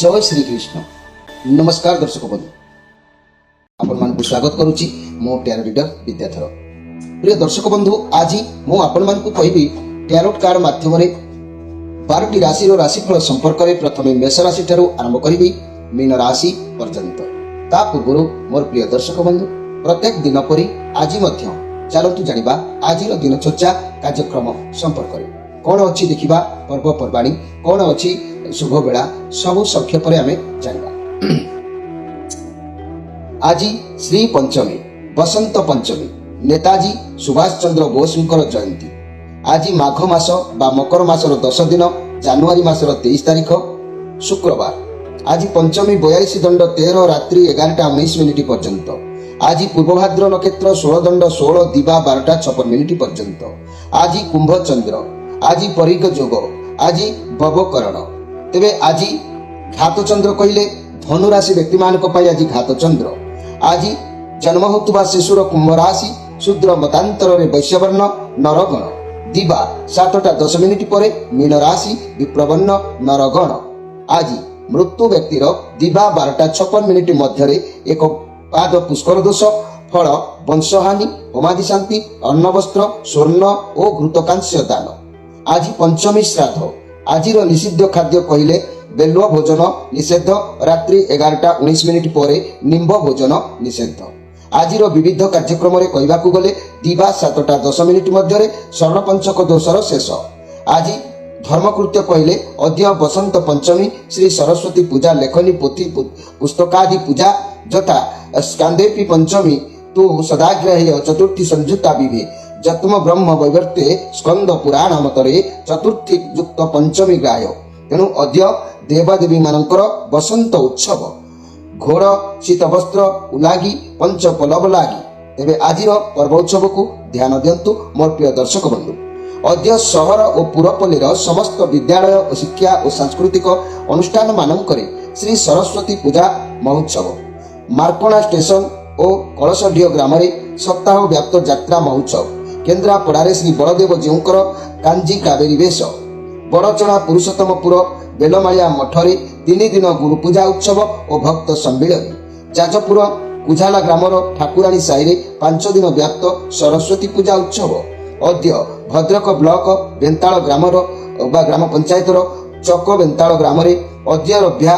जय श्री कृष्ण। नमस्कार दर्शक बंधु, आपण मानकु स्वागत करूची मो टैरो रीडर विद्याधर। प्रिय दर्शक बंधु, आज मु आपण मानकु कहबी टैरोट कार्ड माध्यम रे 12टी राशि रो राशिफल संपर्क रे प्रथमे मेष राशि ठारू आरंभ करिबी मीन राशि पर्यंत। ता पूर्व मोर प्रिय दर्शक बंधु, प्रत्येक दिन परि आज मध्य चलतु जानिबा आजिर दिन चर्चा कार्यक्रम संपर्क रे कौन अच्छी देखा पर्वपर्वाणी कौन अच्छी शुभ बेला सबू संक्षेप आम जाना। आज श्री पंचमी बसंत पंचमी नेताजी सुभाष चंद्र बोसଙ୍କର जयंती। आज माघ मास बा मकर मासर 10 दिन जानुआरी मासर 23 तारीख शुक्रवार। आज पंचमी 42 दंड 13 रात्रि 11:19 पर्यंत। आज पूर्वभाद्र नक्षत्र 16 दंड 16 दिवा 12:56 पर्यंत। आज कुंभ चंद्र, आज परिग जोग, आज बवकरण। तेबे आज घात चंद्र कहले धनु राशि व्यक्ति मानक आज घात चंद्र। आज जन्म होतुबा शिशुर कुंभ राशि शूद्र मतांतर रे वैश्यवर्ण नरगण। दिवा 7:10 पर मीन राशि विप्रवर्ण नरगण। आज मृत्यु व्यक्तिर दिवा 12:56 मध्य एक पाद पुष्कर दोष, फल वंशहानि, होमादि शांति, अन्न वस्त्र स्वर्ण और घृतकांस्य दान। आज पंचमी श्राद्ध। आज निषिद्ध खाद्य कहले बेलुआ भोजन निषेध, रात्रि 11:19 पर निम्ब भोजन निषेध। आज विविध कार्यक्रम कहवाकू गले दिवा 7:10 मध्य स्वर्णपंचक दोषर शेष। आज धर्मकृत्य कहले अद्य बसंत पंचमी श्री सरस्वती पूजा, लेखनी पोथी पुस्तकादि पूजा यथा स्कांदेपी पंचमी तु सदाग्रह्य चतुर्थी संयुक्ता विभे जत्म ब्रह्म वैवर्ते स्कंद पुराण मतरे चतुर्थी युक्त पंचमी ग्राह्य। तेणु अद्य देवादेवी मानकर बसंत उत्सव। घोर शीत वस्त्र उलागी पंच पलव लागी। तेबे आजिर पर्व उत्सव को ध्यान दियंतु मोर प्रिय दर्शक बंधु। अद्य सहर और पुरपल्लीर समस्त विद्यालय और शिक्षा और सांस्कृतिक अनुष्ठान मानकरे श्री सरस्वती पूजा महोत्सव। मार्कणा स्टेशन और कलशडीह ग्राम सप्ताह व्याप्त यात्रा महोत्सव। केन्द्रापड़ा श्री बलदेव जीउंकर कांजी कावेरी वेश। बड़चणा पुरुषोत्तमपुर बेलमालिया मठरे 3 दिन गुरु पूजा उत्सव और भक्त सम्मिलन। जाजपुर कुझाला ग्रामर ठाकुराणी साई 5 दिन व्याप्त सरस्वती पूजा उत्सव। अद्य भद्रक ब्लॉक बेंताल ग्रामर ग्राम पंचायतर चक बेंताल ग्राम अद्य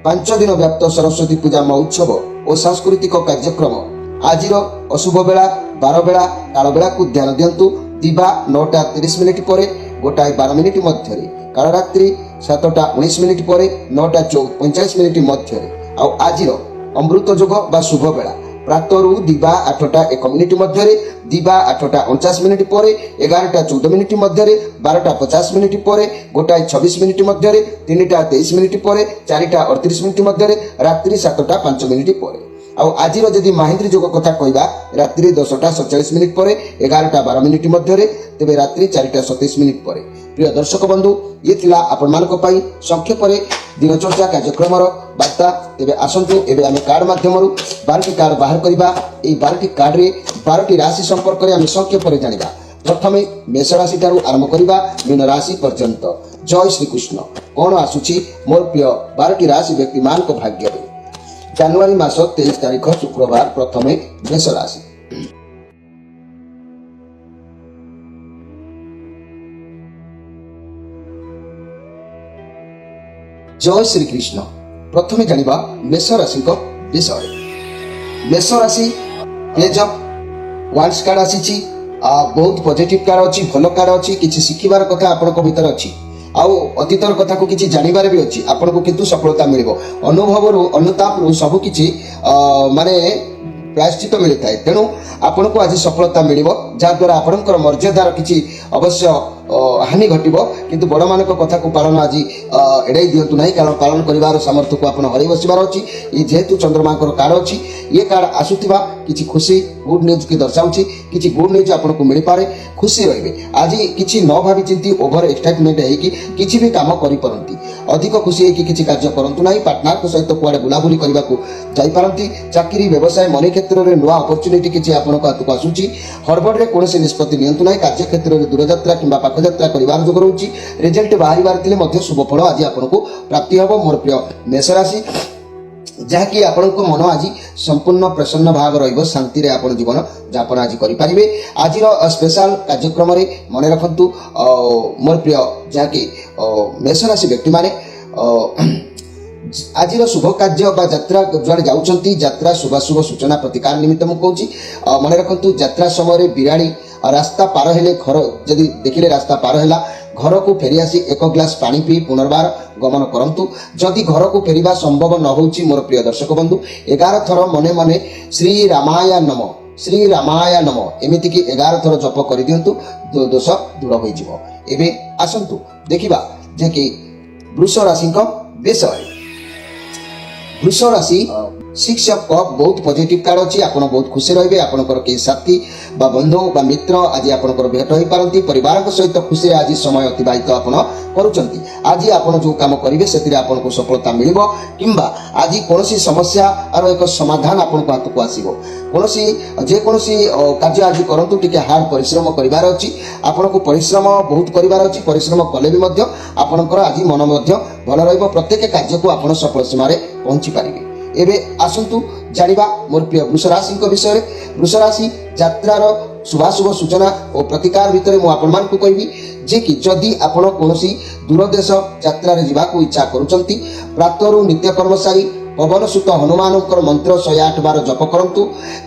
5 दिन व्याप्त सरस्वती पूजा महोत्सव और सांस्कृतिक कार्यक्रम। आज अशुभ बेला 12 बेला काल बेला को ध्यान दियंतु। दिवा 9:30 पर 1:12 मध्य, काल रात्रि 7:19 पर 9:45 मध्य। आज अमृत जोग बा शुभ बेला प्रातरु दिवा 8:01 मध्य, दिवा 8:49 पर 11:14 मध्य, 12:50 पर 1:26 मध्य, 3:23 पर 4:38 मध्य, रात्रि 7:05 पर। आज जदि माहिंद्री जोग कथा कहवा रात्रि 10:47 पर 11:12 मध्य, तेबे रात्रि 4:27 पर। प्रिय दर्शक बंधु, ये थिला आपण मानक पई संक्षेप दिनचर्चा कार्यक्रम वार्ता। तेबे आसंतु एबे आमे कार्ड माध्यम 12टी कार्ड बाहर करिबा। एई 12टी कार्ड रे 12टी राशि संपर्क रे आमे संक्षेप रे जानिबा। प्रथमे मेष राशि ठारू आरंभ करिबा मीन राशि पर्यंत। जय श्री कृष्ण। कोन आसुची मोर प्रिय 12टी राशि व्यक्ति मानक भाग्य रे। जानुआरी मास 23 तारीख शुक्रवार। प्रथमे मेष राशि। जय श्री कृष्ण। प्रथमे जानिबा मेष राशि को विषय। मेष राशि पेज अप वांस कार्ड आसीची। बहुत पॉजिटिव कार्ड अछि, भलो कार्ड अछि, किछि शिखिबार कथा आपनको भीतर अछि, आउ अतीतर कथा को किछि जानिबार भी अछि। आपनको किंतु सफलता मिलिबो। अनुभव रु अनुताप रु सब किछि माने प्रायश्चित मिलता है। तेणु आपन को आज सफलता मिलिबो, जहाँ द्वारा आपनकर मर्यादार किछि अवश्य हानि घटिबो, किंतु बड़ मानक कथा को पालन आज एड़ाई दियंतु नहीं, कारण पालन करिवार सामर्थ्य को आपन हरि बसिबार अछि। ये जेहेतु चंद्रमांकर कार्ड अछि, ये कार्ड आसुथिबा किछि खुशी गुड न्यूज के दर्शाउछि। किछि गुड न्यूज आपन को मिलि पारे, खुशी रहिबे। आज किछि न भाबी चिंती ओभर एक्साइटमेंट है कि किछि भी काम करि परंती। अधिक खुशी है कि किछि कार्य करंतु नाही। पार्टनर को सहित कुआडे बुलाबुली करबा को जाई पारंती। चाकरी व्यवसाय मनी क्षेत्र रे नुआ अपॉर्चुनिटी किछि आपन को आसुछि। हड़बड़ रे कोनोसी निष्पत्ति नियंतु नाही। कार्य क्षेत्र रे दूरयात्रा किंबा ରଥଯାତ୍ରା କରିବାର ଯୋଗ ରହୁଛି। ରେଜଲ୍ଟ ବାହାରିବାର ଥିଲେ ମଧ୍ୟ ଶୁଭ ଫଳ ଆଜି ଆପଣଙ୍କୁ ପ୍ରାପ୍ତି ହେବ। ମୋର ପ୍ରିୟ ମେଷ ରାଶି, ଯାହାକି ଆପଣଙ୍କ ମନ ଆଜି ସମ୍ପୂର୍ଣ୍ଣ ପ୍ରସନ୍ନ ଭାବ ରହିବ, ଶାନ୍ତିରେ ଆପଣ ଜୀବନ ଯାପନ ଆଜି କରିପାରିବେ। ଆଜିର ସ୍ପେଶାଲ କାର୍ଯ୍ୟକ୍ରମରେ ମନେ ରଖନ୍ତୁ ମୋର ପ୍ରିୟ ଯାହାକି ମେଷ ରାଶି ବ୍ୟକ୍ତିମାନେ ଆଜିର ଶୁଭ କାର୍ଯ୍ୟ ବା ଯାତ୍ରା ଯୁଆଡ଼େ ଯାଉଛନ୍ତି, ଯାତ୍ରା ଶୁଭାଶୁଭ ସୂଚନା ପ୍ରତିକାର ନିମିତ୍ତ ମୁଁ କହୁଛି। ମନେ ରଖନ୍ତୁ ଯାତ୍ରା ସମୟରେ ବିରାଡ଼ି ରାସ୍ତା ପାର ହେଲେ, ଘର ଯଦି ଦେଖିଲେ ରାସ୍ତା ପାର ହେଲା, ଘରକୁ ଫେରିଆସି ଏକ ଗ୍ଲାସ ପାଣି ପିଇ ପୁନର୍ବାର ଗମନ କରନ୍ତୁ। ଯଦି ଘରକୁ ଫେରିବା ସମ୍ଭବ ନ ହେଉଛି ମୋର ପ୍ରିୟ ଦର୍ଶକ ବନ୍ଧୁ, 11 ଥର ମନେ ମନେ ଶ୍ରୀ ରାମାୟ ନମ, ଶ୍ରୀ ରାମାୟ ନମ ଏମିତିକି 11 ଥର ଜପ କରିଦିଅନ୍ତୁ, ଦୋଷ ଦୂର ହୋଇଯିବ। ଏବେ ଆସନ୍ତୁ ଦେଖିବା ଯେ କି ବୃଷ ରାଶିଙ୍କ ବିଷୟରେ। ବୃଷ ରାଶି 6 ଅଫ୍ କପ୍ ବହୁତ ପଜିଟିଭ କାର୍ଡ ଅଛି। ଆପଣ ବହୁତ ଖୁସି ରହିବେ। ଆପଣଙ୍କର କେହି ସାଥୀ ବା ବନ୍ଧୁ ବା ମିତ୍ର ଆଜି ଆପଣଙ୍କର ଭେଟ ହୋଇପାରନ୍ତି। ପରିବାରଙ୍କ ସହିତ ଖୁସିରେ ଆଜି ସମୟ ଅତିବାହିତ ଆପଣ କରୁଛନ୍ତି। ଆଜି ଆପଣ ଯେଉଁ କାମ କରିବେ ସେଥିରେ ଆପଣଙ୍କୁ ସଫଳତା ମିଳିବ, କିମ୍ବା ଆଜି କୌଣସି ସମସ୍ୟାର ଏକ ସମାଧାନ ଆପଣଙ୍କ ହାତକୁ ଆସିବ। ଯେକୌଣସି କାର୍ଯ୍ୟ ଆଜି କରନ୍ତୁ, ଟିକେ ହାର୍ଡ ପରିଶ୍ରମ କରିବାର ଅଛି। ଆପଣଙ୍କୁ ପରିଶ୍ରମ ବହୁତ କରିବାର ଅଛି। ପରିଶ୍ରମ କଲେ ବି ମଧ୍ୟ ଆପଣଙ୍କର ଆଜି ମନ ମଧ୍ୟ ଭଲ ରହିବ। ପ୍ରତ୍ୟେକ କାର୍ଯ୍ୟକୁ ଆପଣ ସଫଳ ସୀମାରେ ପହଞ୍ଚି ପାରିବେ। ଏବେ ଆସନ୍ତୁ ଜାଣିବା ମୋର ପ୍ରିୟ ବୃଷ ରାଶିଙ୍କ ବିଷୟରେ। ବୃଷ ରାଶି ଯାତ୍ରାର ଶୁଭାଶୁଭ ସୂଚନା ଓ ପ୍ରତିକାର ଭିତରେ ମୁଁ ଆପଣମାନଙ୍କୁ କହିବି ଯେ କି ଯଦି ଆପଣ କୌଣସି ଦୂରଦେଶ ଯାତ୍ରାରେ ଯିବାକୁ ଇଚ୍ଛା କରୁଛନ୍ତି, ପ୍ରାତରୁ ନିତ୍ୟକର୍ମ ସାରି ପବନସୁତ ହନୁମାନଙ୍କର ମନ୍ତ୍ର 108 ବାର ଜପ କରନ୍ତୁ।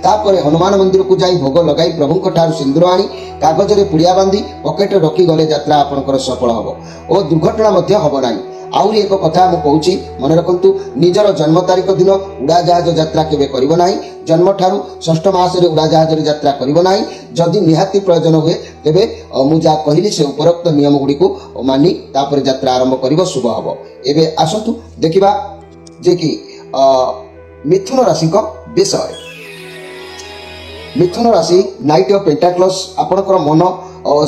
ତାପରେ ହନୁମାନ ମନ୍ଦିରକୁ ଯାଇ ଭୋଗ ଲଗାଇ ପ୍ରଭୁଙ୍କ ଠାରୁ ସିନ୍ଦୁର ଆଣି କାଗଜରେ ପୁଡ଼ିଆ ବାନ୍ଧି ପକେଟରେ ରଖି ଗଲେ ଯାତ୍ରା ଆପଣଙ୍କର ସଫଳ ହେବ ଓ ଦୁର୍ଘଟଣା ମଧ୍ୟ ହେବ ନାହିଁ। ଆହୁରି ଏକ କଥା ମୁଁ କହୁଛି, ମନେ ରଖନ୍ତୁ, ନିଜର ଜନ୍ମ ତାରିଖ ଦିନ ଉଡ଼ାଜାହାଜ ଯାତ୍ରା କେବେ କରିବ ନାହିଁ। ଜନ୍ମଠାରୁ 6ଠ ମାସରେ ଉଡ଼ାଜାହାଜରେ ଯାତ୍ରା କରିବ ନାହିଁ। ଯଦି ନିହାତି ପ୍ରয়োଜନ ହୁଏ ତେବେ ମୁଁ ଯାହା କହିଲି ସେ ଉପରୋକ୍ତ ନିୟମ ଗୁଡ଼ିକୁ ମାନି ତାପରେ ଯାତ୍ରା ଆରମ୍ଭ କରିବ, ଶୁଭ ହେବ। ଏବେ ଆସନ୍ତୁ ଦେଖିବା ଯେ କି ମିଥୁନ ରାଶିଙ୍କ ବିଷୟରେ। ମିଥୁନ ରାଶି ନାଇଟ୍ ଅଫ୍ ପେଣ୍ଟାକ୍ଲସ୍, ଆପଣଙ୍କର ମନ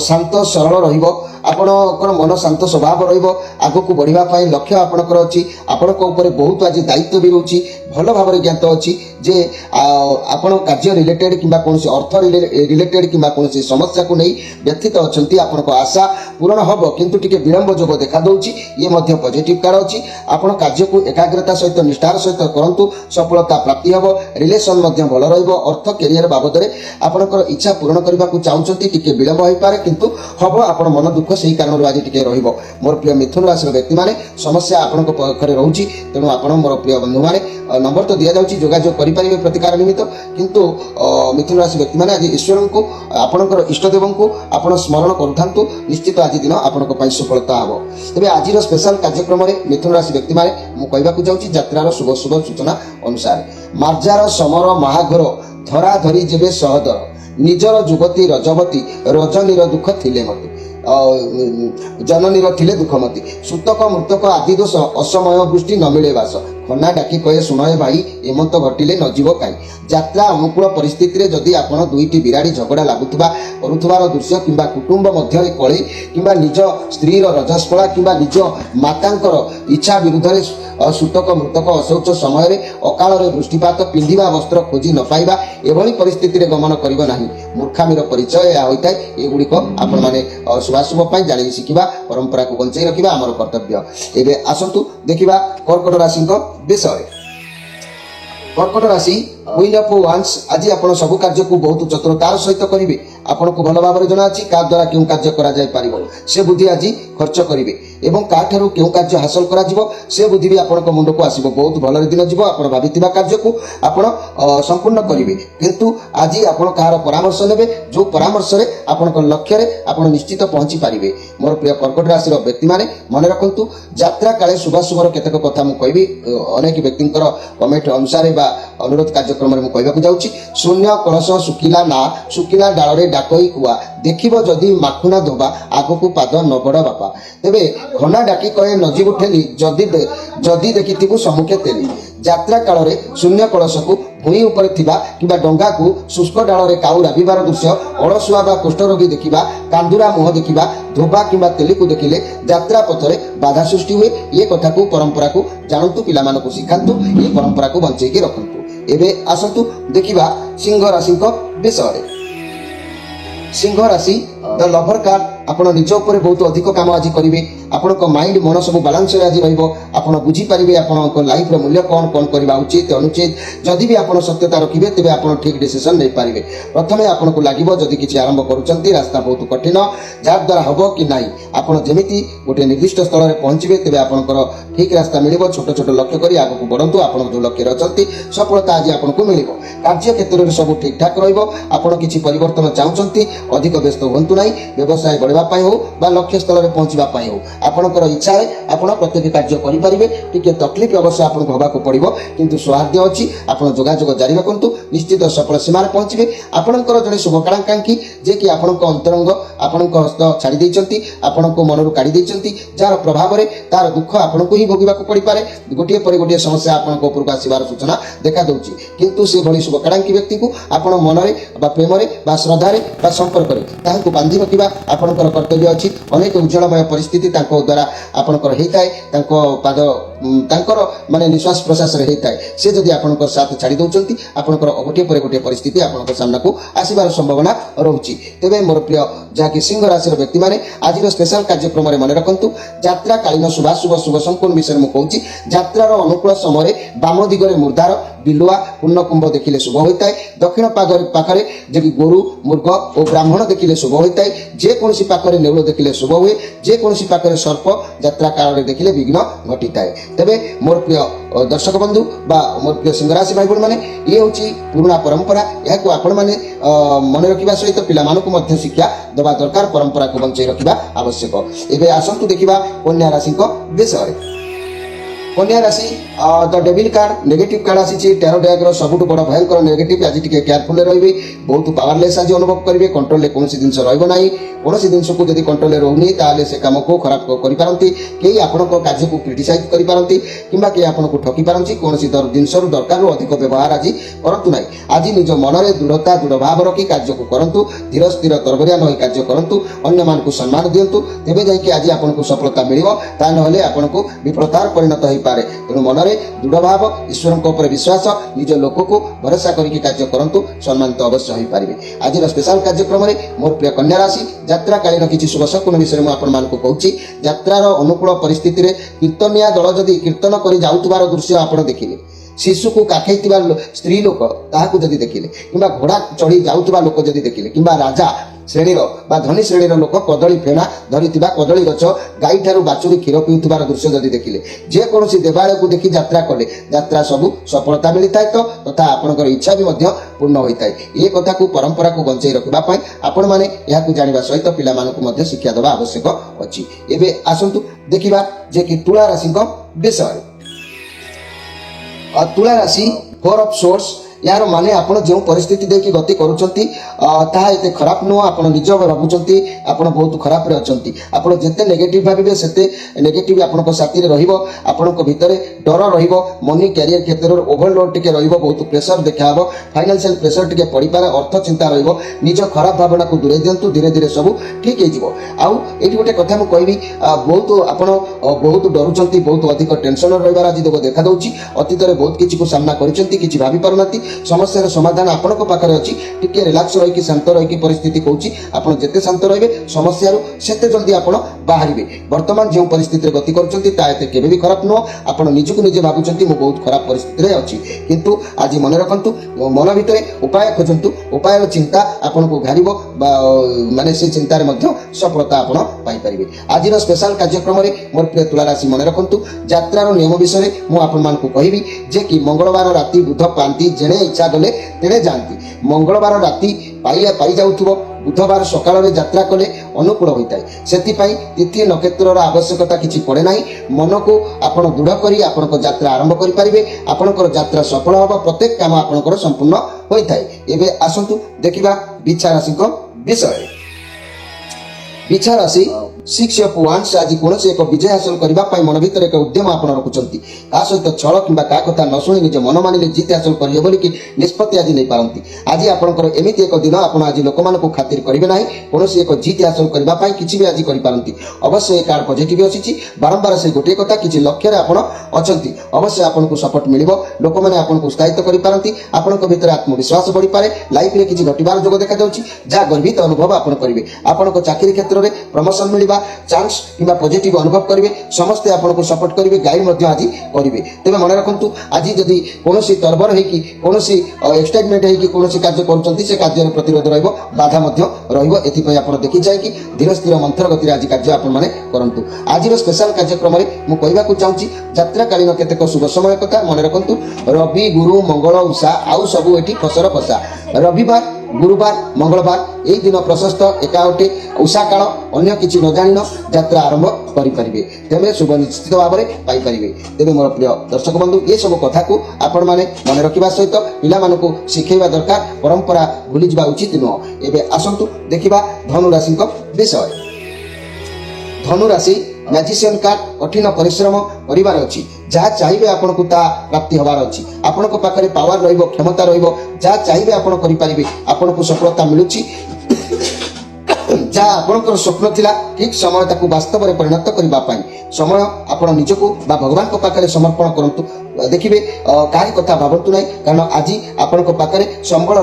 ଶାନ୍ତ ସରଳ ରହିବ। ଆପଣଙ୍କର ମନ ଶାନ୍ତ ସ୍ୱଭାବ ରହିବ। ଆଗକୁ ବଢ଼ିବା ପାଇଁ ଲକ୍ଷ୍ୟ ଆପଣଙ୍କର ଅଛି। ଆପଣଙ୍କ ଉପରେ ବହୁତ ଆଜି ଦାୟିତ୍ୱ ବି ରହୁଛି। ଭଲ ଭାବରେ ଜ୍ଞାତ ଅଛି ଯେ ଆପଣ କାର୍ଯ୍ୟ ରିଲେଟେଡ୍ କିମ୍ବା କୌଣସି ଅର୍ଥ ରିଲେଟେଡ୍ କିମ୍ବା କୌଣସି ସମସ୍ୟାକୁ ନେଇ ବ୍ୟଥିତ ଅଛନ୍ତି। ଆପଣଙ୍କ ଆଶା ପୂରଣ ହେବ, କିନ୍ତୁ ଟିକେ ବିଳମ୍ବ ଯୋଗ ଦେଖାଦେଉଛି। ଇଏ ମଧ୍ୟ ପଜିଟିଭ୍ କାର୍ଡ ଅଛି। ଆପଣ କାର୍ଯ୍ୟକୁ ଏକାଗ୍ରତା ସହିତ ନିଷ୍ଠାର ସହିତ କରନ୍ତୁ, ସଫଳତା ପ୍ରାପ୍ତି ହେବ। ରିଲେସନ୍ ମଧ୍ୟ ଭଲ ରହିବ। ଅର୍ଥ କ୍ୟାରିୟର ବାବଦରେ ଆପଣଙ୍କର ଇଚ୍ଛା ପୂରଣ କରିବାକୁ ଚାହୁଁଛନ୍ତି, ଟିକେ ବିଳମ୍ବ ହୋଇପାରେ କିନ୍ତୁ ହେବ। ଆପଣ ମନ ଦୁଃଖ ସେହି କାରଣରୁ ଆଜି ଟିକେ ରହିବ। ମୋର ପ୍ରିୟ ମିଥୁନ ରାଶିର ବ୍ୟକ୍ତିମାନେ, ସମସ୍ୟା ଆପଣଙ୍କ ପାଖରେ ରହୁଛି, ତେଣୁ ଆପଣ ମୋର ପ୍ରିୟ ବନ୍ଧୁମାନେ ନମ୍ବର ତ ଦିଆଯାଉଛି, ଯୋଗାଯୋଗ କରିପାରିବେ ପ୍ରତିକାର ନିମିତ୍ତ। କିନ୍ତୁ ମିଥୁନ ରାଶି ବ୍ୟକ୍ତିମାନେ ଆଜି ଈଶ୍ୱରଙ୍କୁ, ଆପଣଙ୍କର ଇଷ୍ଟଦେବଙ୍କୁ ଆପଣ ସ୍ମରଣ କରୁଥାନ୍ତୁ। ନିଶ୍ଚିତ ଆଜି ଦିନ ଆପଣଙ୍କ ପାଇଁ ସଫଳତା ହେବ। ତେବେ ଆଜିର ସ୍ପେଶାଲ କାର୍ଯ୍ୟକ୍ରମରେ ମିଥୁନ ରାଶି ବ୍ୟକ୍ତିମାନେ ମୁଁ କହିବାକୁ ଯାଉଛି ଯାତ୍ରାର ଶୁଭ ସୂଚନା ଅନୁସାରେ। ମାର୍ଜାର ସମର ମହାଘୋର ଧରା ଧରି ଯେବେ ସହଦର, ନିଜର ଯୁବତୀ ରଜବତୀ ରଜନୀର ଦୁଃଖ ଥିଲେ ମତେ, ଜନନୀର ଥିଲେ ଦୁଃଖମତୀ। ସୂତକ ମୃତକ ଆଦି ଦୋଷ ଅସମୟ ବୃଷ୍ଟି ନ ମିଳେ ବାସ, ଖନା ଡାକି କହେ ଶୁଣଏ ଭାଇ ଏମନ୍ତ ଘଟିଲେ ନ ଯିବ କାହିଁ। ଯାତ୍ରା ଅନୁକୂଳ ପରିସ୍ଥିତିରେ ଯଦି ଆପଣ ଦୁଇଟି ବିରାଡ଼ି ଝଗଡ଼ା କରୁଥିବାର ଦୃଶ୍ୟ କିମ୍ବା କୁଟୁମ୍ବ ମଧ୍ୟରେ କଳି କିମ୍ବା ନିଜ ସ୍ତ୍ରୀର ରଜସ୍ପଳା କିମ୍ବା ନିଜ ମାତାଙ୍କର ଇଚ୍ଛା ବିରୁଦ୍ଧରେ ସୂତକ ମୃତକ ଅଶୌଚ ସମୟରେ ଅକାଳରେ ବୃଷ୍ଟିପାତ, ପିନ୍ଧିବା ବସ୍ତ୍ର ଖୋଜି ନ ପାଇବା, ଏଭଳି ପରିସ୍ଥିତିରେ ଗମନ କରିବ ନାହିଁ। ମୂର୍ଖାମିର ପରିଚୟ ଏହା ହୋଇଥାଏ। ଏଗୁଡ଼ିକ ଆପଣମାନେ ଶୁଭାଶୁଭ ପାଇଁ ଜାଣି ଶିଖିବା, ପରମ୍ପରାକୁ ବଞ୍ଚାଇ ରଖିବା ଆମର କର୍ତ୍ତବ୍ୟ। ଏବେ ଆସନ୍ତୁ ଦେଖିବା କର୍କଟ ରାଶିଙ୍କ ବିଷୟରେ। କର୍କଟ ରାଶି କୁଇନ୍ ଅଫ୍ ୱାନ୍ସ, ଆଜି ଆପଣ ସବୁ କାର୍ଯ୍ୟକୁ ବହୁତ ଚତୁରତାର ସହିତ କରିବେ। ଆପଣଙ୍କୁ ଭଲ ଭାବରେ ଜଣାଅଛି କାହା ଦ୍ୱାରା କେଉଁ କାର୍ଯ୍ୟ କରାଯାଇପାରିବ ସେ ବୁଦ୍ଧି ଆଜି ଖର୍ଚ୍ଚ କରିବେ ଏବଂ କାହାଠାରୁ କେଉଁ କାର୍ଯ୍ୟ ହାସଲ କରାଯିବ ସେ ବୁଦ୍ଧି ବି ଆପଣଙ୍କ ମୁଣ୍ଡକୁ ଆସିବ। ବହୁତ ଭଲରେ ଦିନ ଯିବ। ଆପଣ ଭାବିଥିବା କାର୍ଯ୍ୟକୁ ଆପଣ ସମ୍ପୂର୍ଣ୍ଣ କରିବେ, କିନ୍ତୁ ଆଜି ଆପଣ କାହାର ପରାମର୍ଶ ନେବେ, ଯେଉଁ ପରାମର୍ଶରେ ଆପଣଙ୍କ ଲକ୍ଷ୍ୟରେ ଆପଣ ନିଶ୍ଚିତ ପହଞ୍ଚି ପାରିବେ। ମୋର ପ୍ରିୟ କର୍କଟ ରାଶିର ବ୍ୟକ୍ତିମାନେ ମନେ ରଖନ୍ତୁ, ଯାତ୍ରା କାଳେ ଶୁଭାଶୁଭର କେତେକ କଥା ମୁଁ କହିବି। ଅନେକ ବ୍ୟକ୍ତିଙ୍କର କମେଣ୍ଟ ଅନୁସାରେ ବା ଅନୁରୋଧ କାର୍ଯ୍ୟକ୍ରମରେ ମୁଁ କହିବାକୁ ଯାଉଛି। ଶୂନ୍ୟ କଳସ ଶୁଖିଲା ନା, ଶୁଖିଲା ଡାଳରେ ଡାକଇ କୁଆ, ଦେଖିବ ଯଦି ମାଖୁନା ଧୋବା ଆଗକୁ ପାଦ ନ ବଡ଼ ବାପା। ତେବେ ଖନା ଡାକି କହେ ନଯିବୁ ଠେଲି, ଯଦି ଦେଖିଥିବୁ ସମ୍ମୁଖେ ତେଲି। ଯାତ୍ରା କାଳରେ ଶୂନ୍ୟ କଳସକୁ ଭୂଇଁ ଉପରେ ଥିବା କିମ୍ବା ଡଙ୍ଗାକୁ ଶୁଷ୍କ ଡାଳରେ କାଉ ରାବିବାର ଦୃଶ୍ୟ, ଅଳସୁଆ ବା କୁଷ୍ଠରୋଗୀ ଦେଖିବା, କାନ୍ଦୁରା ମୁହଁ ଦେଖିବା, ଧୋବା କିମ୍ବା ତେଲିକୁ ଦେଖିଲେ ଯାତ୍ରା ପଥରେ ବାଧା ସୃଷ୍ଟି ହୁଏ। ଏ କଥାକୁ ପରମ୍ପରାକୁ ଜାଣନ୍ତୁ, ପିଲାମାନଙ୍କୁ ଶିଖାନ୍ତୁ, ଏ ପରମ୍ପରାକୁ ବଞ୍ଚେଇକି ରଖନ୍ତୁ। ଏବେ ଆସନ୍ତୁ ଦେଖିବା ସିଂହ ରାଶିଙ୍କ ବିଷୟରେ। ସିଂହ ରାଶି ଦ ଲଭର କାର୍ଡ ଆପଣ ନିଜ ଉପରେ ବହୁତ ଅଧିକ କାମ ଆଜି କରିବେ। ଆପଣଙ୍କ ମାଇଣ୍ଡ ମନ ସବୁ ବାଲାନ୍ସରେ ଆଜି ରହିବ। ଆପଣ ବୁଝିପାରିବେ ଆପଣଙ୍କ ଲାଇଫର ମୂଲ୍ୟ କ'ଣ କରିବା ଉଚିତ ଅନୁଚିତ। ଯଦି ବି ଆପଣ ସତ୍ୟତା ରଖିବେ ତେବେ ଆପଣ ଠିକ୍ ଡିସିସନ୍ ନେଇପାରିବେ। ପ୍ରଥମେ ଆପଣଙ୍କୁ ଲାଗିବ ଯଦି କିଛି ଆରମ୍ଭ କରୁଛନ୍ତି ରାସ୍ତା ବହୁତ କଠିନ, ଯାହାଦ୍ୱାରା ହେବ କି ନାହିଁ ଆପଣ ଯେମିତି ଗୋଟିଏ ନିର୍ଦ୍ଦିଷ୍ଟ ସ୍ଥଳରେ ପହଞ୍ଚିବେ ତେବେ ଆପଣଙ୍କର ଠିକ୍ ରାସ୍ତା ମିଳିବ। ଛୋଟ ଛୋଟ ଲକ୍ଷ୍ୟ କରି ଆଗକୁ ବଢ଼ନ୍ତୁ। ଆପଣ ଯେଉଁ ଲକ୍ଷ୍ୟରେ ଅଛନ୍ତି ସଫଳତା ଆଜି ଆପଣଙ୍କୁ ମିଳିବ। କାର୍ଯ୍ୟ କ୍ଷେତ୍ରରେ ସବୁ ଠିକ୍ଠାକ୍ ରହିବ। ଆପଣ କିଛି ପରିବର୍ତ୍ତନ ଚାହୁଁଛନ୍ତି, ଅଧିକ ବ୍ୟସ୍ତ ହୁଅନ୍ତୁ ନାହିଁ। ବ୍ୟବସାୟ ବଢ଼ିବା ପାଇଁ ହେଉ ବା ଲକ୍ଷ୍ୟ ସ୍ଥଳରେ ପହଞ୍ଚିବା ପାଇଁ ହେଉ ଆପଣଙ୍କର ଇଚ୍ଛାରେ ଆପଣ ପ୍ରତ୍ୟେକ କାର୍ଯ୍ୟ କରିପାରିବେ। ଟିକେ ତକଲିଫ ଅବଶ୍ୟ ଆପଣଙ୍କୁ ହେବାକୁ ପଡ଼ିବ, କିନ୍ତୁ ସୌହାର୍ଦ୍ଦ୍ୟ ଅଛି। ଆପଣ ଯୋଗାଯୋଗ ଜାରି ରଖନ୍ତୁ, ନିଶ୍ଚିତ ସଫଳ ସୀମାରେ ପହଞ୍ଚିବେ। ଆପଣଙ୍କର ଜଣେ ଶୁଭକାଂକ୍ଷୀ ଯିଏକି ଆପଣଙ୍କ ଅନ୍ତରଙ୍ଗ ଆପଣଙ୍କ ହସ୍ତ ଛାଡ଼ି ଦେଇଛନ୍ତି, ଆପଣଙ୍କ ମନରୁ କାଢ଼ି ଦେଇଛନ୍ତି, ଯାହାର ପ୍ରଭାବରେ ତାର ଦୁଃଖ ଆପଣଙ୍କୁ ହିଁ ଭୋଗିବାକୁ ପଡ଼ିପାରେ। ଗୋଟିଏ ପରେ ଗୋଟିଏ ସମସ୍ୟା ଆପଣଙ୍କ ଉପରକୁ ଆସିବାର ସୂଚନା ଦେଖାଦେଉଛି। କିନ୍ତୁ ସେଭଳି ଶୁଭକାଂକ୍ଷୀ ବ୍ୟକ୍ତିକୁ ଆପଣ ମନରେ ବା ପ୍ରେମରେ ବା ଶ୍ରଦ୍ଧାରେ ବା ସମ୍ପର୍କରେ ତାହାକୁ ବାନ୍ଧି ରଖିବା ଆପଣଙ୍କର କର୍ତ୍ତବ୍ୟ ଅଛି। ଅନେକ ଉଜ୍ଜଳମୟ ପରିସ୍ଥିତି ତାଙ୍କ ଦ୍ୱାରା ଆପଣଙ୍କର ହେଇଥାଏ, ତାଙ୍କର ମାନେ ନିଶ୍ୱାସ ପ୍ରଶ୍ୱାସରେ ହେଇଥାଏ। ସେ ଯଦି ଆପଣଙ୍କର ସାଥ ଛାଡ଼ି ଦେଉଛନ୍ତି ଆପଣଙ୍କର ଗୋଟିଏ ପରେ ଗୋଟିଏ ପରିସ୍ଥିତି ଆପଣଙ୍କ ସାମ୍ନାକୁ ଆସିବାର ସମ୍ଭାବନା ରହୁଛି। ତେବେ ମୋର ପ୍ରିୟ ଯାହାକି ସିଂହ ରାଶିର ବ୍ୟକ୍ତିମାନେ ଆଜିର ସ୍ପେଶାଲ କାର୍ଯ୍ୟକ୍ରମରେ ମନେ ରଖନ୍ତୁ, ଯାତ୍ରାକାଳୀନ ଶୁଭାଶୁଭ ଶୁଭ ସମ୍ପୂର୍ଣ୍ଣ ବିଷୟରେ ମୁଁ କହୁଛି। ଯାତ୍ରାର ଅନୁକୂଳ ସମୟରେ ବାମ ଦିଗରେ ମୁର୍ଦ୍ଦାର ବିଲୁଆ ପୂର୍ଣ୍ଣକୁମ୍ଭ ଦେଖିଲେ ଶୁଭ ହୋଇଥାଏ। ଦକ୍ଷିଣ ପାଖରେ ଯଦି ଗୋରୁ ମୃଗ ଓ ବ୍ରାହ୍ମଣ ଦେଖିଲେ ଶୁଭ ହୋଇଥାଏ। ଯେକୌଣସି ପାଖରେ ନେଉଳ ଦେଖିଲେ ଶୁଭ ହୁଏ। ଯେକୌଣସି ପାଖରେ ସର୍ପ ଯାତ୍ରା କାଳରେ ଦେଖିଲେ ବିଘ୍ନ ଘଟିଥାଏ। ତେବେ ମୋର ପ୍ରିୟ ଦର୍ଶକ ବନ୍ଧୁ ବା ମୋର ପ୍ରିୟ ସିଂହରାଶି ଭାଇ ଭଉଣୀମାନେ, ଇଏ ହେଉଛି ପୁରୁଣା ପରମ୍ପରା। ଏହାକୁ ଆପଣମାନେ ମନେ ରଖିବା ସହିତ ପିଲାମାନଙ୍କୁ ମଧ୍ୟ ଶିକ୍ଷା ଦେବା ଦରକାର। ପରମ୍ପରାକୁ ବଞ୍ଚାଇ ରଖିବା ଆବଶ୍ୟକ। ଏବେ ଆସନ୍ତୁ ଦେଖିବା କନ୍ୟା ରାଶିଙ୍କ ବିଷୟରେ। कन्या राशि the devil card negative card आसी टेरो डैगर सबुठ बड़ भयंकर नेगेटिव। आज टी केयरफुल रही बहुत पावरलेस आज अनुभव करेंगे। कंट्रोल कौन जिन रहा कौन जिनस को जब कंट्रोल रोनी से कम को खराब करपारती कई आपण कार्य को क्रिटिसाइज करपारती किंबा कई आपको ठकी पारती कौन जिनस दरकार अधिक व्यवहार आज करूँ ना। आज निज मन में दृढ़ता दृढ़ भाव रखी कार्य को करूँ। धीर स्थिर तरबरिया नई कार्य करूँ। अन्य मानक सम्मान दिंतु तेज जाकि आज आपको सफलता मिल ना आपको विफलतार परिणत हो पारे। तेणु मन में दृढ़ भाव ईश्वर विश्वास निज लोक को भरोसा करके कार्य करूँ। सम्मान तो अवश्य हो पारे। आज स्पेशल कार्यक्रम में मोर प्रिय कन्या राशि यात्राकालीन किसी शुभ शकुन विषय मुझे कहूँ। यात्रार अनुकूल परिस्थिति रे कीर्तनिया दल जदि कीर्तन कर जाउतबार दृश्य आप देखिले, शिशु को काखई स्त्री लोक ताहाकू जदि देखिले किंबा घोड़ा चढ़ी जाउतबा लोक जदि देखिले किंबा राजा श्रेणीर बा धनी श्रेणीर लोक कदली फेणा धरी कदली गछ गाई ठारू बाछुरी क्षीर पीउथबार दृश्य जदि देखिले जेकोसी देवालय को देखि यात्रा कले यात्रा सबू सफलता मिलता है। तो तथा आपनकर इच्छा भी पूर्ण होता है। ये कथा को परंपरा को बंचाई रखा आपण मैंने यह जाना सहित पिला शिक्षा देवा आवश्यक अच्छी। एवं आसतु देखा जे कि तुला राशि विषय। तुला राशि 4 ऑफ सोर्स यार माने आपण जो परिस्थिति देखि गति करूछंती ताहा एते खराब नुह। आपण निज भाबुछंती आपण बहुत खराब रे अछंती। आपण जते नेगेटिव भाबिबे सेते नेगेटिव आपनको साथी रे रहिबो। आपनको भितरे डर रहिबो। मनी कैरियर क्षेत्र रे ओवरलोड टिके रहिबो। बहुत प्रेशर देखाबो। फाइनेंशियल प्रेशर टिके पड़ी पारे। अर्थ चिंता रहिबो। निज खराब भावना को दूरे दियंतु। धीरे धीरे सब ठीक हे जिवो। आउ एठी गोटे कथा मु कहबी बहुत आपण बहुत डरुछंती। बहुत अधिक टेंशन रहिबार आज देखा दउची। अतीत रे बहुत किछि को सामना करिसंती। किछि भाबी पारुनाती। समस्या समाधान आपनको पाखरे अछि। टिके रिलैक्स रही शांत रही परिस्थिति कहूँ। आप जिते शांत रहिबे समस्या सेते जल्दी आप बाहरिबे। वर्तमान जो परिस्थिति गति करछंती ता एते केबे भी खराब नुह। आप निजको निजे भाबुछंती मु बहुत खराब परिस्थिति रे अछि। किंतु आज मन रखंतु मन भितरे उपाय खोजंतु। उपायर चिंता आपनको घारिबो माने से चिंतार मध्य सफलता आपण पाई परिबे। आज स्पेशल कार्यक्रम रे मोर प्रिय तुला राशि मन रखंतु यात्रार नियम विषय मु आपण मानकु कहिबी जे कि मंगलवार राति बुध पांती जेणे इच्छा गले तेणे जाती। मंगलवार राति पाई जाउथुबो बुधवार सकाळ रे यात्रा कले अनुकूल होता है। सेतिपाई तिथि नक्षत्र आवश्यकता किछि पड़े नाही। मन को आपण दृढ़ करी आपण यात्रा आरंभ करि परिबे। आपणकर यात्रा सफल होबा। प्रत्येक काम आपणकर संपूर्ण होता है। एबे आसंतु देखिबा बिच्छा राशि विषय। बिच्छा राशि 6 of Wands आज कौन एक विजय हासिल करने मन भर एक उद्यम आप रखुंट क्या सहित छल कि कथा न शुणी निज मन मानिले जीत हासिल करेंगे बोलिकी निष्पत्ति आज नहीं पारती आज आपंकर एमती एक दिन आप आज लोक मान खातिर करेंगे ना कौन एक जीत हासिल करने किसी भी आज करपारती अवश्य ये कार्ड पॉजिटिव आसी बारंबार से गोटे कथा किसी लक्ष्य अच्छा अवश्य आपको सपोर्ट मिल लोक मैंने आपको उत्साहित करपारती आपण भर आत्मविश्वास बढ़ी पारे लाइफ में किसी घटबार जोग देखा जहाँ गर्वित अनुभव आप करेंगे आपण चाकरी क्षेत्र में प्रमोशन मिलवा चांस कि पॉजिटिव अनुभव करेंगे समस्ते आपको सपोर्ट करेंगे गाइड आज करेंगे तेज मन रखु आज जदि कौन तरबर हो एक्साइटमेंट हो कार्य कर कार्य प्रतिरोध रधा रही देखी जाए कि धीरे स्थिर मंथर गति आज कार्य आपंतु आज स्पेशल कार्यक्रम में मुझे चाहूँगी यात्राकालीन केतेक शुभ समय कथा मन रखु रवि गुरु मंगल उषा आउ सबू ये खसर फसा रविवार गुरुवार मंगलवार यही दिन प्रशस्त एकावटे उषा काल अन्य किसी न जान यात्रा आरंभ करेंगे तेज शुभ निश्चित भाव में पाइपर तेज मोर प्रिय दर्शक बंधु ये सब कथा को आपण मैंने मन रखा सहित पिला शिखेवा दरकार परंपरा भूली जा उचित नुह एवं आसतु देखा धनुराशि विषय धनुराशि मैजिशियन कार्ड कठिन परिश्रम करार अच्छी जहाँ चाहिए आपन को प्राप्ति हबार अच्छी आपण पाखे पावर क्षमता रहा चाहिए आपन करें आपन को सफलता मिलूँ जहाँ आपंकर स्वप्न थिला ठीक समय ताकू वास्तव में परिणत करने समय आपण निजको भगवान पाखे समर्पण करूँ देखिए कहीं कथा भावतु ना कारण आज आपण पाखे संबल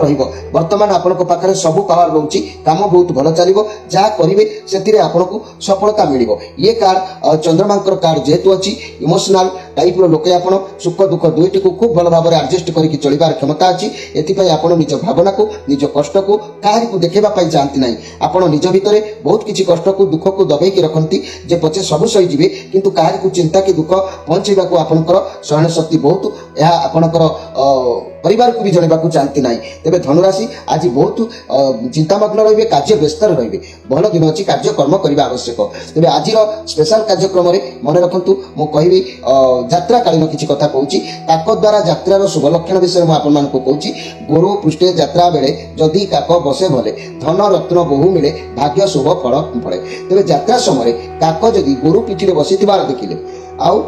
रर्तमान आपण पाखे सब पावर रोचे कम बहुत भल चलो जहाँ करेंगे से आपको सफलता मिल ये कार्ड चंद्रमांकर कार्ड जेहेतु अच्छी इमोशनाल टाइप लोके आप सुख दुख दुईटी को खूब भल भाव आडजस्ट करके चलबार क्षमता अच्छी एपाई आप निज भावना को निज कष्ट को कहीं को देखापी चाहती ना आप निज भितर बहुत किसी कष्ट को दुख को दबेकी रखती जे पचे सब सहीजे किंतु कहीं को चिंता कि दुख पहुंचेगा आपंकर सहन शक्ति बहुत यह आपंकर परिवार को भी जनवाक चाहती ना तेज धनुराशि आज बहुत चिंतामग्न रे कार्य व्यस्त रे भल दिन अच्छी कार्यक्रम करने आवश्यक तेज आज स्पेशल कार्यक्रम में मन रखु मुझे यात्राकालीन किसी कथा कहूँ काक द्वारा यात्रार शुभ लक्षण विषय मुझे कहूँ गोरु पृष्ठे यात्रा बेले जदि काक बसे भले धन रत्न बहु मिले भाग्य शुभ फल फले तेज यात्रा समय काक जदि गोरु पिठी बसी देखिले आउ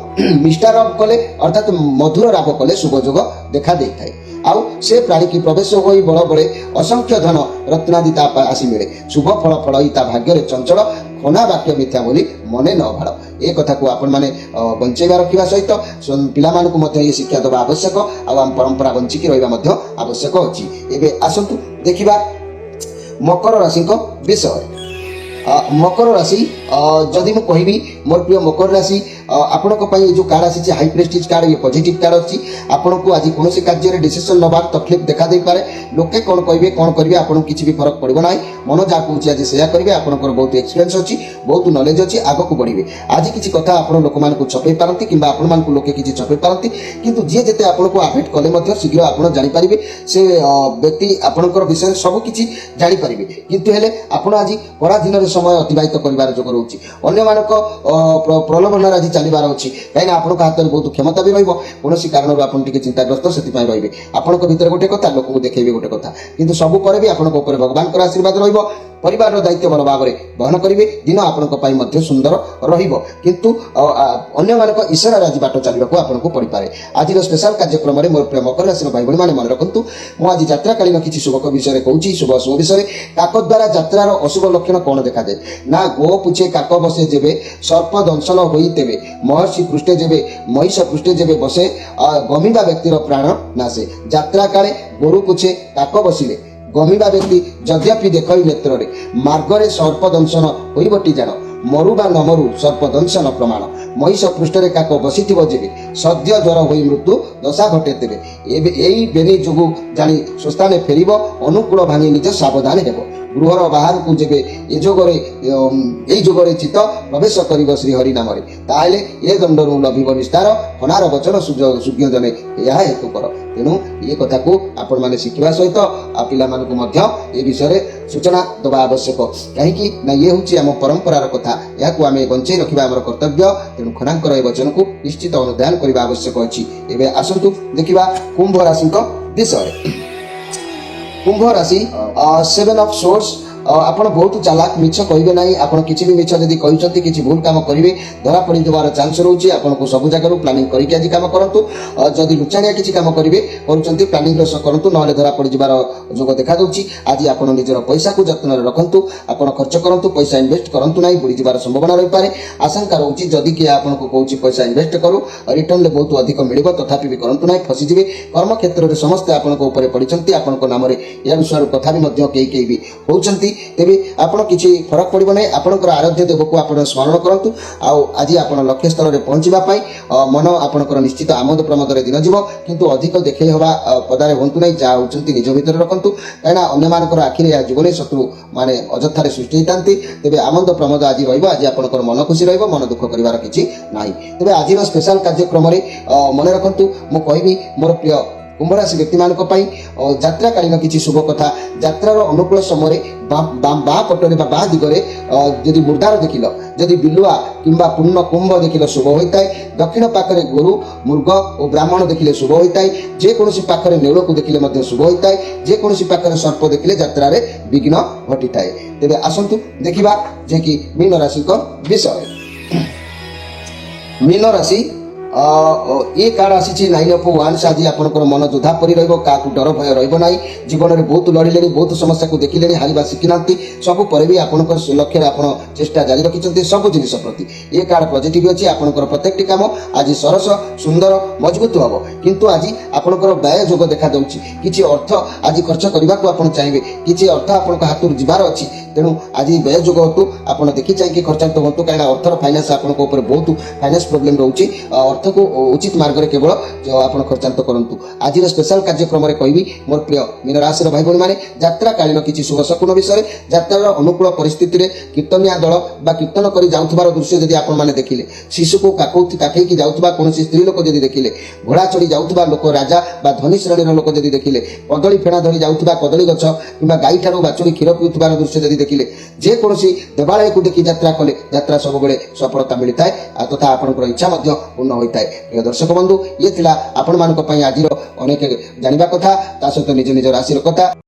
मिष्टा राव कले अर्थात मधुर राव कले शुभ जोग देखा दे थाए आउ से प्राणी की प्रवेश हो बड़ बड़े असंख्य धन रत्नादि आसी मिले शुभ फल फल भाग्य चंचल खना वाक्य मिथ्या बोली मने न भाड़ ए कथा को आपण माने बंचेगा रखा सहित पिला ये शिक्षा देवा आवश्यक आम परंपरा बंचिकी रहा आवश्यक अच्छी एवं आसतु देखा मकर राशि विषय मकर राशि जदि मु कहबी मोर प्रिय मकर राशि आपण जो कार्ड आसी हाई प्रेस्टीज कार्ड ये पॉजिटिव कार्ड अच्छी आपन को आज कौन कार्य डिसीजन नबार तकलीफ देखा दे पारे लोके कौन कहे कौन करेंगे आपको किसी भी फरक पड़ो ना मन जहाँ कहे आज से करेंगे आपंकर बहुत एक्सपीरियंस अच्छी बहुत नॉलेज अच्छी आगक बढ़े आज किसी कथा आप लोक मान छपे पारती कि आपण लोके किसी छपे पारती किंतु जी जिते आपको आफेक्ट कले शीघ्र आप जानीपारे से व्यक्ति आपंकर विषय सबकि जानीपारे किंतु हेले आप आज पराधीन समय अतिबाहित कर जोग रोचे अन्य मानक प्रलोभन आज चलबार अच्छी कहीं आपको हाथ में बहुत क्षमता भी रोन कारण आप चिंताग्रस्त से रे आपण भर गोटे कथा लोक देखेबे गोटे कथा किंतु सबू पर भी आपन भगवान आशीर्वाद रहिबो परिवार दायित्व भल भाव में वहन करेंगे दिन आपण सुंदर रंतु अन्य मानक ईश्वर आज बाट चलने आपको पड़ पाए आज स्पेशल कार्यक्रम में मोर प्रिय मकर राशि भाई भाई मन रखु मुझे यात्राकालीन किसी शुभ विषय कहूँ शुभ अशुभ विषय काक द्वारा यात्रार अशुभ लक्षण कौन देखा जाए ना गो पुछे काक बसे जेबे सर्प दंशन होई तेबे महर्षि पृष्ठे जेबे महिष पृष्ठे जेबे बसे गमिबा व्यक्तिर प्राण नाशे यात्रा काले गोरु पुछे काक बसिले गमिबा व्यक्ति यद्यपि देख नेत्र मार्गरे सर्प दंशन होइबटी जान मरु बा न मरु सर्प दंशन प्रमाण महिष पृष्ठ काक बसी जेबे सद्य ज्वर हो मृत्यु दशा घटे तेबे यही बेनी जोगु जानी स्वस्थाने फेरिब अनुकूल भांगी निज सावधान हेब गृहर बाहर को जेबे ए जोगरे चित्त प्रवेश कर श्री हरि नाम ताहले ए दंडरू लभिब निस्तार हनार वचन सुज्ञ जने यह हेतु कर तेणु ये कथा को आपण मैंने शिखा सहित पिला ए विषय सूचना दवा आवश्यक कहीं ना ये हूँ आम परंपरार कथा या आम बंचे रखा आम कर्तव्य तेणु खनांकर ए वचन को निश्चित अनुधान करने आवश्यक अच्छी एवं आसतु देखा कुंभ राशि विषय कुंभ राशि 7 ऑफ सोर्स ଆପଣ ବହୁତ ଚାଲାକ ମିଛ କହିବେ ନାହିଁ ଆପଣ କିଛି ବି ମିଛ ଯଦି କହିଛନ୍ତି କିଛି ଭୁଲ କାମ କରିବେ ଧରା ପଡ଼ିଯିବାର ଚାନ୍ସ ରହୁଛି ଆପଣଙ୍କୁ ସବୁ ଜାଗାରୁ ପ୍ଲାନିଂ କରିକି ଆଜି କାମ କରନ୍ତୁ ଯଦି ଲୁଚାଣିଆ କିଛି କାମ କରିବେ କରୁଛନ୍ତି ପ୍ଲାନିଂର ସହ କରନ୍ତୁ ନହେଲେ ଧରା ପଡ଼ିଯିବାର ଯୋଗ ଦେଖାଯାଉଛି ଆଜି ଆପଣ ନିଜର ପଇସାକୁ ଯତ୍ନରେ ରଖନ୍ତୁ ଆପଣ ଖର୍ଚ୍ଚ କରନ୍ତୁ ପଇସା ଇନଭେଷ୍ଟ କରନ୍ତୁ ନାହିଁ ବୁଡ଼ିଯିବାର ସମ୍ଭାବନା ରହିପାରେ ଆଶଙ୍କା ରହୁଛି ଯଦି କିଏ ଆପଣଙ୍କୁ କହୁଛି ପଇସା ଇନଭେଷ୍ଟ କରୁ ରିଟର୍ଣ୍ଣରେ ବହୁତ ଅଧିକ ମିଳିବ ତଥାପି ବି କରନ୍ତୁ ନାହିଁ ଫସିଯିବେ କର୍ମକ୍ଷେତ୍ରରେ ସମସ୍ତେ ଆପଣଙ୍କ ଉପରେ ପଡ଼ିଛନ୍ତି ଆପଣଙ୍କ ନାମରେ ଏହା ବିଷୟରେ କଥା ବି ମଧ୍ୟ କେହି ବି ହେଉଛନ୍ତି ତେବେ ଆପଣ କିଛି ଫରକ ପଡ଼ିବ ନାହିଁ ଆପଣଙ୍କର ଆରାଧ୍ୟ ଦେବକୁ ଆପଣ ସ୍ମରଣ କରନ୍ତୁ ଆଉ ଆଜି ଆପଣ ଲକ୍ଷ୍ୟ ସ୍ଥଳରେ ପହଞ୍ଚିବା ପାଇଁ ମନ ଆପଣଙ୍କର ନିଶ୍ଚିତ ଆମୋଦ ପ୍ରମୋଦରେ ଦିନ ଯିବ କିନ୍ତୁ ଅଧିକ ଦେଖେଇ ହେବା ପଦାରେ ହୁଅନ୍ତୁ ନାହିଁ ଯାହା ହେଉଛନ୍ତି ନିଜ ଭିତରେ ରଖନ୍ତୁ କାହିଁକିନା ଅନ୍ୟମାନଙ୍କର ଆଖିରେ ଏହା ଜୀବନରେ ଶତ୍ରୁ ମାନେ ଅଯଥାରେ ସୃଷ୍ଟି ହୋଇଥାନ୍ତି ତେବେ ଆମୋଦ ପ୍ରମୋଦ ଆଜି ରହିବ ଆଜି ଆପଣଙ୍କର ମନ ଖୁସି ରହିବ ମନ ଦୁଃଖ କରିବାର କିଛି ନାହିଁ ତେବେ ଆଜିର ସ୍ପେଶାଲ କାର୍ଯ୍ୟକ୍ରମରେ ମନେ ରଖନ୍ତୁ ମୁଁ କହିବି ମୋର ପ୍ରିୟ कुंभ राशि व्यक्ति मान यात्राकालीन किसी शुभ कथा यात्रार अनुकूल समय बाँ पटरे बाँ दिगरे जदि मुर्दार देखिल जदि बिलुआ किंबा पूर्ण कुंभ देखिल शुभ होता है दक्षिण पाखरे गुरु मृग और ब्राह्मण देखिले शुभ होता है जेकोसी पाखरे नेउल को देखिले शुभ होता है जेकोसी पाखरे सर्प देखिले यात्रा विघ्न घटी थाए तेरे आसतु देखा जे कि मीन राशि विषय मीन राशि ये कार्ड आसी 9 of Wands आज आपंकर मन जोधा परी क्या डर भय रही जीवन में बहुत लड़िले बहुत समस्या को देखिले हारिबा शिखी ना सब पर भी आपंकर लक्ष्य आप चेष्टा जारी रखिंट सब जिन प्रति ये कार्ड पॉजिटिव अच्छी आपंकर प्रत्येक काम आज सरस सुंदर मजबूत हम किंतु आज आपंकर व्यय जोग देखा कि अर्थ आज खर्च करने को आप चाहिए कि अर्थ आप हाथ जीवार अच्छी तेणु आज व्यय जोग हतु आप देखी चाहिए खर्चांत हूँ कहीं अर्थर फाइनान्स आप बहुत फाइनान्स प्रोब्लेम रोचे अर्थ को उचित मार्ग में केवल आप खर्चांत करूँ आज स्पेशल कार्यक्रम में कहबी मोर प्रिय मीन राशि भाई भाई मैंने यात्राकालीन किसी शुभ शकुन विषय यात्रार अनुकूल परिस्थिति में कीर्तनिया दल कीर्तन कर जाऊर दृश्य जब आप देखिले शिशु को काखेकी जाऊा कौन स्त्री लोक जब देखिले घोड़ा चढ़ी जाऊा लोक राजा धनी श्रेणी लोक जब देखिले कदली फेणा धरी जाऊा कदली गछ कि गाई ठार बाछुरी क्षीर पिउथबार दृश्य जब देखिले जेकोसी देवालय को देखी यात्रा कले यात्रा सब बड़े सफलता मिलता है तथा आपंकर इच्छा पूर्ण होता है प्रिय दर्शक बंधु ये थिला आपण मानक पई आजिर अनेक जानिबा कथा ता सहित निज निज राशि कथा।